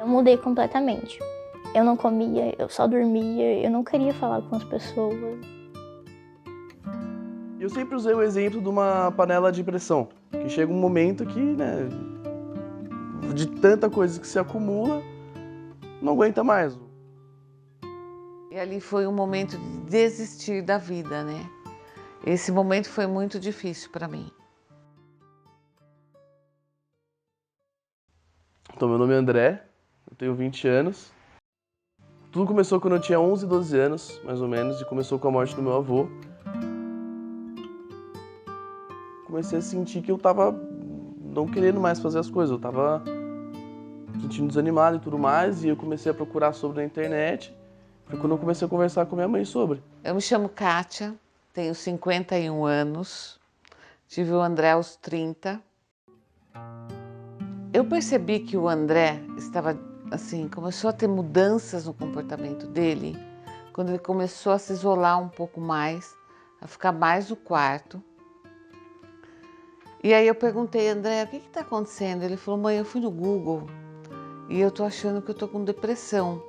Eu mudei completamente. Eu não comia, eu só dormia, eu não queria falar com as pessoas. Eu sempre usei o exemplo de uma panela de pressão, que chega um momento que, né, de tanta coisa que se acumula, não aguenta mais. E ali foi um momento de desistir da vida, né? Esse momento foi muito difícil para mim. Então, meu nome é André, eu tenho 20 anos. Tudo começou quando eu tinha 11, 12 anos, mais ou menos, e começou com a morte do meu avô. Comecei a sentir que eu tava não querendo mais fazer as coisas, eu tava sentindo desanimado e tudo mais, e eu comecei a procurar sobre na internet. Foi quando eu comecei a conversar com minha mãe sobre. Eu me chamo Kátia, tenho 51 anos, tive o André aos 30. Eu percebi que o André estava, assim, começou a ter mudanças no comportamento dele, quando ele começou a se isolar um pouco mais, a ficar mais no quarto. E aí eu perguntei, André, o que está acontecendo? Ele falou, mãe, eu fui no Google e eu tô achando que eu tô com depressão.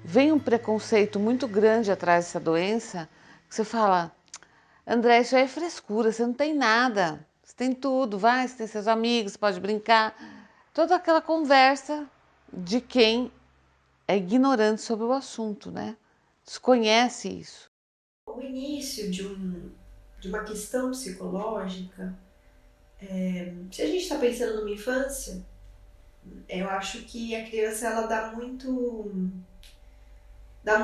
Vem um preconceito muito grande atrás dessa doença, que você fala, André, isso aí é frescura, você não tem nada, você tem tudo, vai, você tem seus amigos, você pode brincar. Toda aquela conversa de quem é ignorante sobre o assunto, né? Desconhece isso. O início de uma questão psicológica, se a gente está pensando numa infância, eu acho que a criança ela dá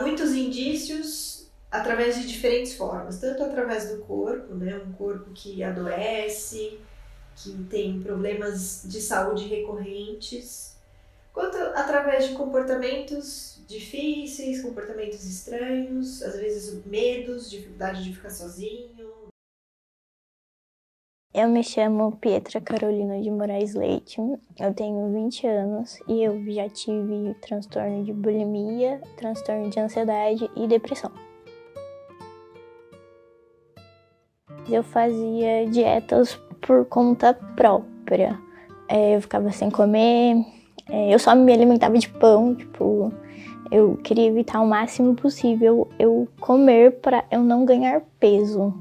muitos indícios através de diferentes formas, tanto através do corpo, né, um corpo que adoece, que tem problemas de saúde recorrentes, quanto através de comportamentos difíceis, comportamentos estranhos, às vezes medos, dificuldade de ficar sozinho. Eu me chamo Pietra Carolina de Moraes Leite, eu tenho 20 anos e eu já tive transtorno de bulimia, transtorno de ansiedade e depressão. Eu fazia dietas por conta própria, eu ficava sem comer, eu só me alimentava de pão, tipo, eu queria evitar o máximo possível eu comer para eu não ganhar peso.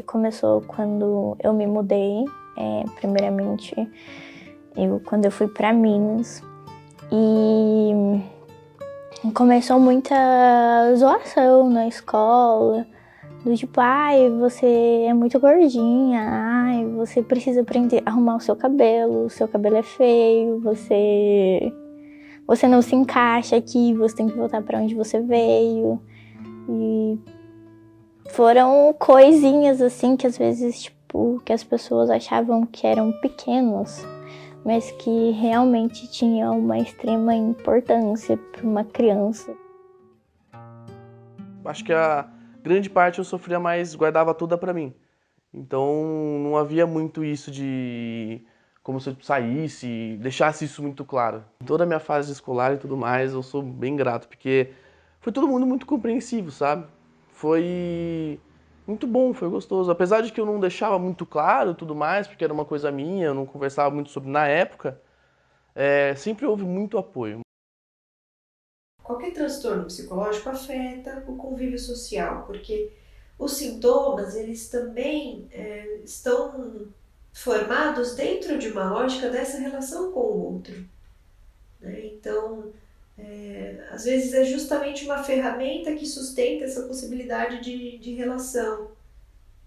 Começou quando eu me mudei, primeiramente, quando eu fui para Minas, e começou muita zoação na escola, do tipo, ai, você é muito gordinha, ai, você precisa aprender a arrumar o seu cabelo é feio, você não se encaixa aqui, você tem que voltar para onde você veio. E foram coisinhas assim que às vezes, tipo, que as pessoas achavam que eram pequenos, mas que realmente tinham uma extrema importância para uma criança. Acho que a grande parte eu sofria mais, guardava toda pra mim. Então não havia muito isso de como se eu saísse, deixasse isso muito claro. Toda a minha fase escolar e tudo mais, eu sou bem grato, porque foi todo mundo muito compreensivo, sabe? Foi muito bom, foi gostoso. Apesar de que eu não deixava muito claro e tudo mais, porque era uma coisa minha, eu não conversava muito sobre na época, sempre houve muito apoio. Qualquer transtorno psicológico afeta o convívio social, porque os sintomas, eles também estão formados dentro de uma lógica dessa relação com o outro, né? Então, às vezes é justamente uma ferramenta que sustenta essa possibilidade de relação,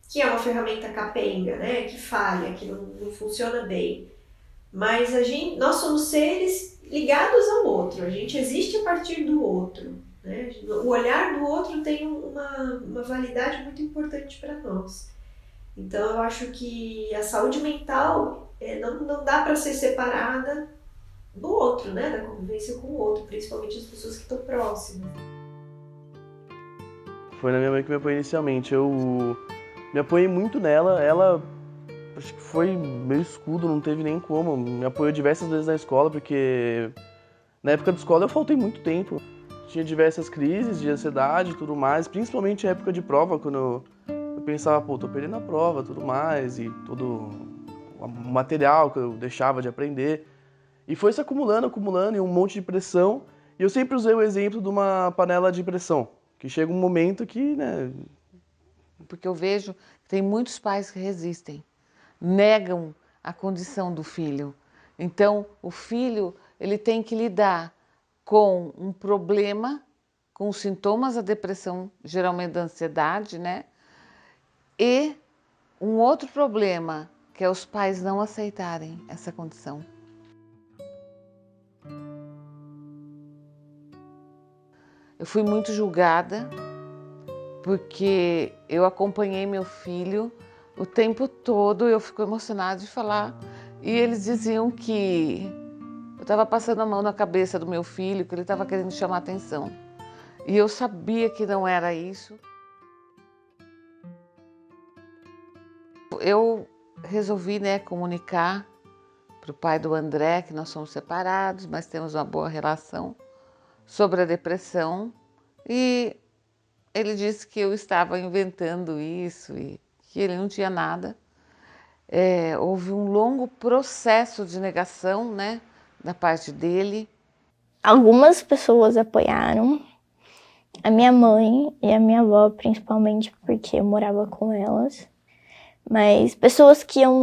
que é uma ferramenta capenga, né? Que falha, que não funciona bem. Mas nós somos seres ligados ao outro, a gente existe a partir do outro, né? O olhar do outro tem uma validade muito importante para nós. Então eu acho que a saúde mental não dá para ser separada do outro, né? Da convivência com o outro, principalmente as pessoas que estão próximas. Foi na minha mãe que me apoiei inicialmente. Eu me apoiei muito nela, ela acho que foi meu escudo, não teve nem como. Me apoiou diversas vezes na escola, porque na época da escola eu faltei muito tempo. Tinha diversas crises de ansiedade e tudo mais, principalmente na época de prova, quando eu pensava, pô, tô perdendo a prova, tudo mais, e todo o material que eu deixava de aprender. E foi se acumulando e um monte de pressão. E eu sempre usei o exemplo de uma panela de pressão, que chega um momento que, né... Porque eu vejo que tem muitos pais que resistem, negam a condição do filho. Então, o filho, ele tem que lidar com um problema, com os sintomas da depressão, geralmente da ansiedade, né? E um outro problema, que é os pais não aceitarem essa condição. Eu fui muito julgada, porque eu acompanhei meu filho o tempo todo, eu fico emocionada de falar, e eles diziam que eu estava passando a mão na cabeça do meu filho, que ele estava querendo chamar atenção. E eu sabia que não era isso. Eu resolvi, né, comunicar para o pai do André que nós somos separados, mas temos uma boa relação, sobre a depressão, e ele disse que eu estava inventando isso e que ele não tinha nada. Houve um longo processo de negação, né, da parte dele. Algumas pessoas apoiaram, a minha mãe e a minha avó principalmente, porque eu morava com elas. Mas pessoas que eu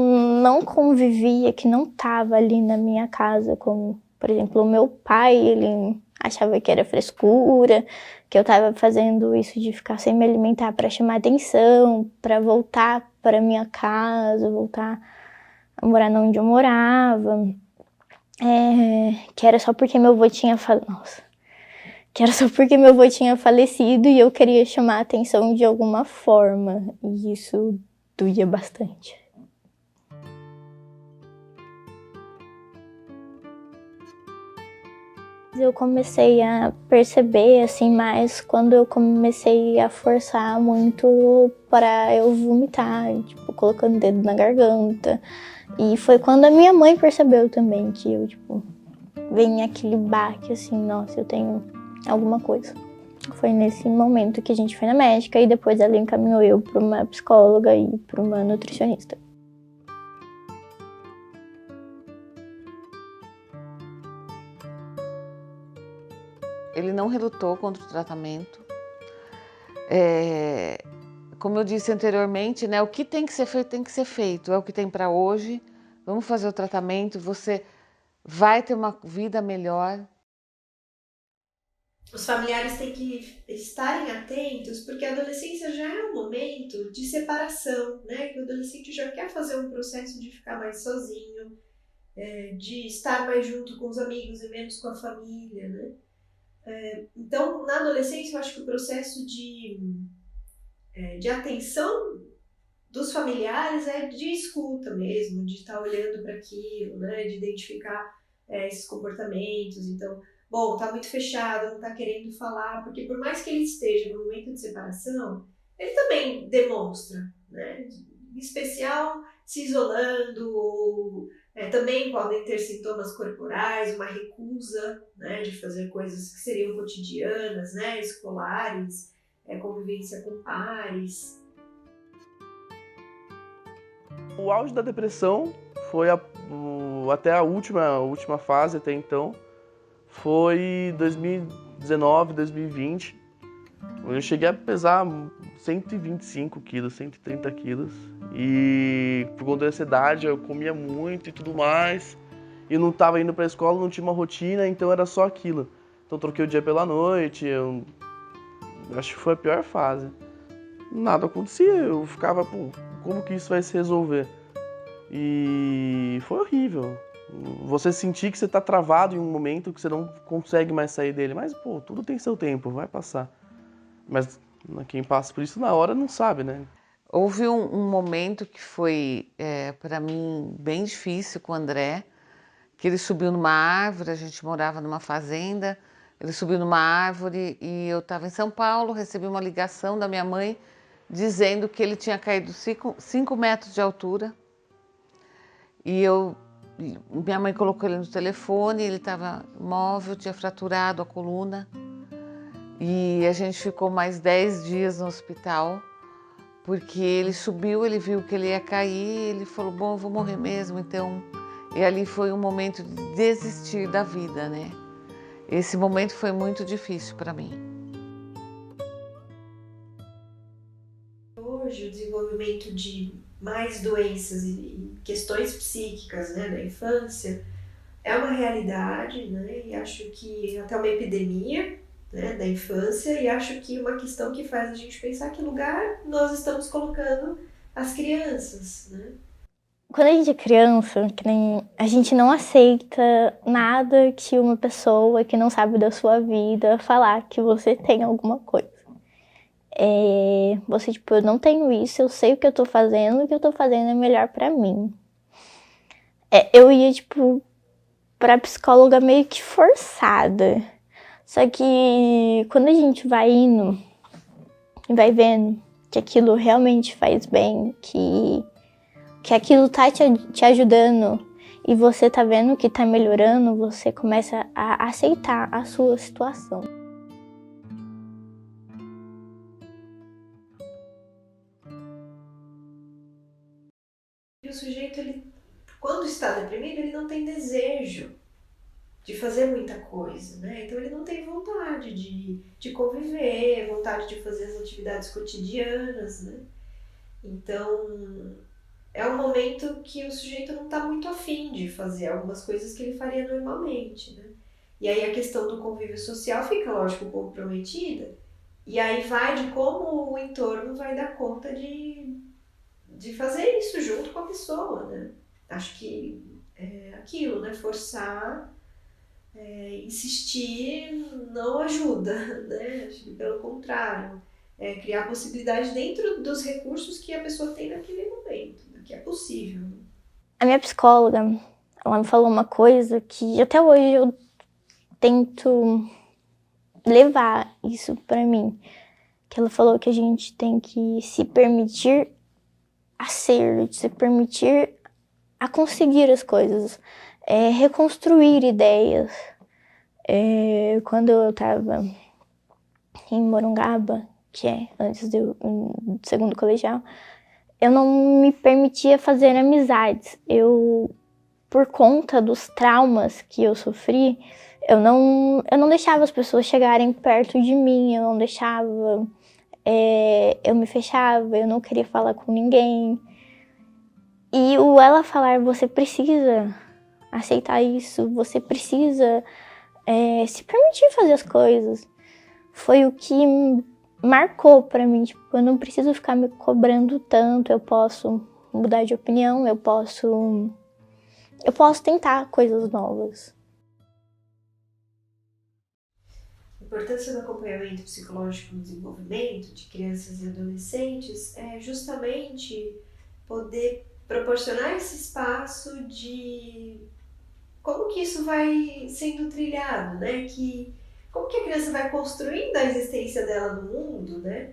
não convivia, que não estavam ali na minha casa, como, por exemplo, o meu pai, ele achava que era frescura, que eu estava fazendo isso de ficar sem me alimentar para chamar atenção, para voltar para minha casa, voltar a morar onde eu morava, que era só porque meu avô tinha falecido e eu queria chamar atenção de alguma forma, e isso doía bastante. Eu comecei a perceber assim mais quando eu comecei a forçar muito para eu vomitar, tipo, colocando o dedo na garganta. E foi quando a minha mãe percebeu também que eu, tipo, vem aquele baque assim, nossa, eu tenho alguma coisa. Foi nesse momento que a gente foi na médica e depois ela encaminhou eu para uma psicóloga e para uma nutricionista. Ele não relutou contra o tratamento. Como eu disse anteriormente, né, o que tem que ser feito, tem que ser feito. É o que tem para hoje. Vamos fazer o tratamento, você vai ter uma vida melhor. Os familiares têm que estarem atentos, porque a adolescência já é um momento de separação, né? Que o adolescente já quer fazer um processo de ficar mais sozinho, de estar mais junto com os amigos e menos com a família, né? Então, na adolescência, eu acho que o processo de atenção dos familiares é de escuta mesmo, de estar olhando para aquilo, né? De identificar esses comportamentos. Então, bom, tá muito fechado, não tá querendo falar, porque por mais que ele esteja no momento de separação, ele também demonstra, né? Em especial se isolando, ou também podem ter sintomas corporais, uma recusa, né, de fazer coisas que seriam cotidianas, né, escolares, convivência com pares. O auge da depressão foi até a última fase até então, foi 2019, 2020, onde eu cheguei a pesar 125 quilos, 130 quilos. E por conta da ansiedade eu comia muito e tudo mais. E não estava indo para a escola, não tinha uma rotina, então era só aquilo. Então troquei o dia pela noite, eu acho que foi a pior fase. Nada acontecia, eu ficava, pô, como que isso vai se resolver? E foi horrível. Você sentir que você tá travado em um momento que você não consegue mais sair dele. Mas, pô, tudo tem seu tempo, vai passar. Mas quem passa por isso na hora não sabe, né? Houve um momento que foi, para mim, bem difícil com o André, que ele subiu numa árvore, a gente morava numa fazenda, ele subiu numa árvore e eu estava em São Paulo, recebi uma ligação da minha mãe dizendo que ele tinha caído 5 metros de altura. E minha mãe colocou ele no telefone, ele estava móvel, tinha fraturado a coluna. E a gente ficou mais 10 dias no hospital porque ele subiu, ele viu que ele ia cair, ele falou, bom, eu vou morrer mesmo, então... E ali foi um momento de desistir da vida, né? Esse momento foi muito difícil para mim. Hoje, o desenvolvimento de mais doenças e questões psíquicas, né, na infância é uma realidade, né, e acho que até uma epidemia, né, da infância, e acho que uma questão que faz a gente pensar que lugar nós estamos colocando as crianças, né? Quando a gente é criança, que nem, a gente não aceita nada que uma pessoa que não sabe da sua vida falar que você tem alguma coisa. Você, tipo, eu não tenho isso, eu sei o que eu tô fazendo é melhor pra mim. Eu ia, tipo, pra psicóloga meio que forçada. Só que quando a gente vai indo e vai vendo que aquilo realmente faz bem, que aquilo tá te ajudando e você tá vendo que tá melhorando, você começa a aceitar a sua situação. E o sujeito, ele, quando está deprimido, ele não tem desejo de fazer muita coisa, né? Então ele não tem vontade de conviver, vontade de fazer as atividades cotidianas, né? Então é um momento que o sujeito não está muito afim de fazer algumas coisas que ele faria normalmente, né? E aí a questão do convívio social fica, lógico, comprometida, e aí vai de como o entorno vai dar conta de fazer isso junto com a pessoa, né? Acho que é aquilo, né? Forçar, insistir não ajuda, né? Acho que pelo contrário, criar possibilidade dentro dos recursos que a pessoa tem naquele momento, né? Que é possível. Né? A minha psicóloga, ela me falou uma coisa que até hoje eu tento levar isso pra mim. Que ela falou que a gente tem que se permitir a ser, se permitir a conseguir as coisas, reconstruir ideias. Quando eu estava em Morungaba, que é antes do segundo colegial, eu não me permitia fazer amizades. Por conta dos traumas que eu sofri, eu não deixava as pessoas chegarem perto de mim, eu não deixava... eu me fechava, eu não queria falar com ninguém. E ela falar, você precisa aceitar isso, você precisa se permitir fazer as coisas, foi o que marcou pra mim. Tipo, eu não preciso ficar me cobrando tanto, eu posso mudar de opinião, eu posso tentar coisas novas. A importância do acompanhamento psicológico no desenvolvimento de crianças e adolescentes é justamente poder proporcionar esse espaço de como que isso vai sendo trilhado, né? Como que a criança vai construindo a existência dela no mundo, né?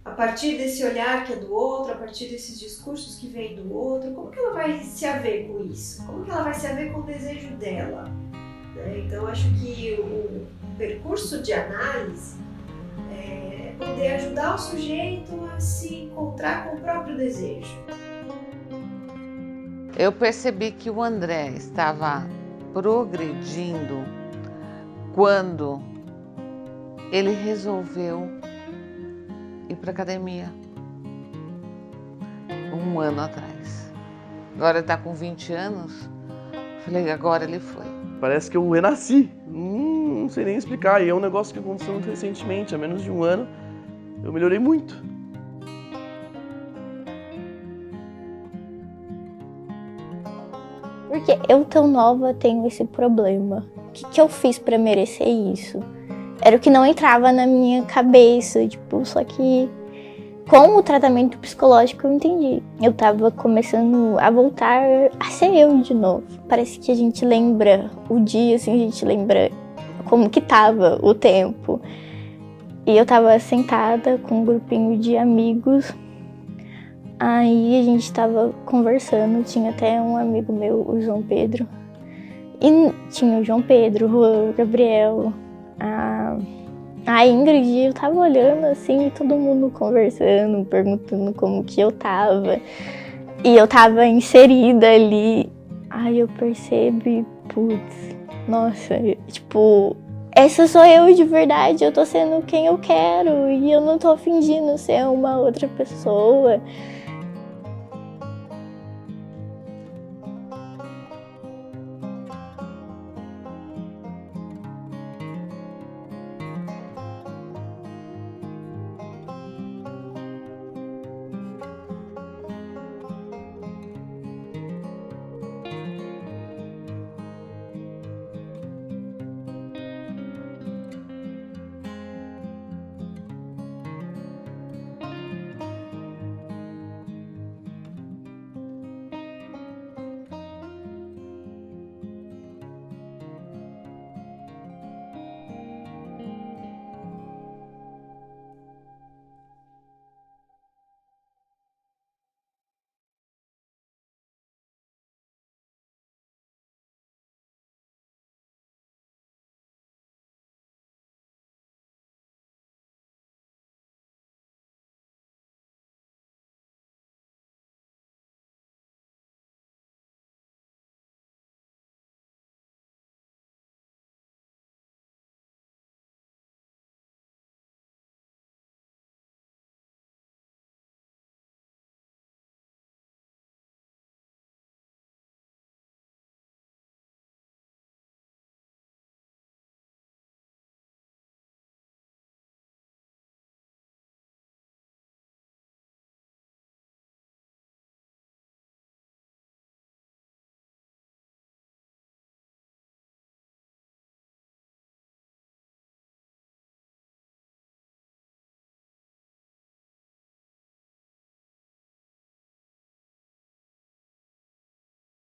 A partir desse olhar que é do outro, a partir desses discursos que vêm do outro, como que ela vai se haver com isso? Como que ela vai se haver com o desejo dela? Né? Então, acho que o percurso de análise é poder ajudar o sujeito a se encontrar com o próprio desejo. Eu percebi que o André estava progredindo quando ele resolveu ir para academia 1 ano atrás. Agora ele está com 20 anos, falei, agora ele foi. Parece que eu renasci, não sei nem explicar, e é um negócio que aconteceu muito recentemente, há menos de 1 ano, eu melhorei muito. Porque eu, tão nova, tenho esse problema. O que eu fiz pra merecer isso? Era o que não entrava na minha cabeça, tipo, só que com o tratamento psicológico eu entendi. Eu tava começando a voltar a ser eu de novo. Parece que a gente lembra o dia, assim, a gente lembra como que tava o tempo. E eu tava sentada com um grupinho de amigos. Aí a gente tava conversando, tinha até um amigo meu, o João Pedro. E tinha o João Pedro, o Gabriel, A Ingrid, eu tava olhando assim, todo mundo conversando, perguntando como que eu tava. E eu tava inserida ali. Aí eu percebi, putz, nossa, tipo, essa sou eu de verdade, eu tô sendo quem eu quero e eu não tô fingindo ser uma outra pessoa.